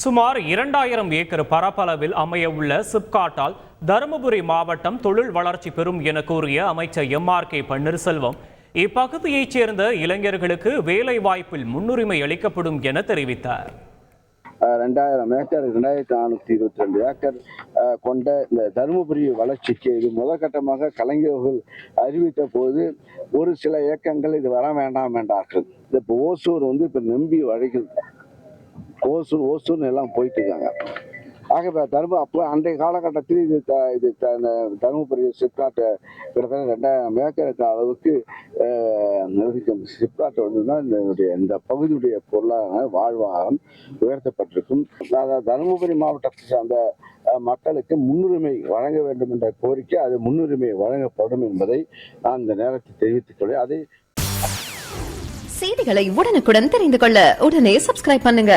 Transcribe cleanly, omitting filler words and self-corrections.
சுமார் 2000 ஏக்கர் பரப்பளவில் அமைய உள்ள சிப்காட்டால் தருமபுரி மாவட்டம் தொழில் வளர்ச்சி பெறும் என கூறிய அமைச்சர் MRK பன்னீர்செல்வம், இப்பகுதியைச் சேர்ந்த இளைஞர்களுக்கு வேலை வாய்ப்பில் முன்னுரிமை அளிக்கப்படும் என தெரிவித்தார். 2000 ஏக்கர் 2422 ஏக்கர் கொண்ட இந்த தருமபுரி வளர்ச்சிக்கு இது முதற்கட்டமாக கலைஞர்கள் அறிவித்த போது ஒரு சில இயக்கங்கள் இது வர வேண்டாம் என்றார்கள். இப்போ ஓசூர் இப்போ நம்பி வழிகள் ஓசூர்னு எல்லாம் போயிட்டு இருக்காங்க. ஆக அப்போ அன்றைய காலகட்டத்தில் இது தருமபுரி சிப்காட் கிட்டத்தட்ட 2000 ஏக்கருக்கு அளவுக்கு சிப்காட் தான் இந்த பகுதியுடைய பொருளாதார வாழ்வாதாரம் உயர்த்தப்பட்டிருக்கும். தருமபுரி மாவட்டத்தை சார்ந்த மக்களுக்கு முன்னுரிமை வழங்க வேண்டும் என்ற கோரிக்கை, அது முன்னுரிமை வழங்கப்படும் என்பதை நான் இந்த நேரத்தில் தெரிவித்துக் கொள்ள. அதை செய்திகளை உடனுக்குடன் தெரிந்து கொள்ள உடனே சப்ஸ்கிரைப் பண்ணுங்க.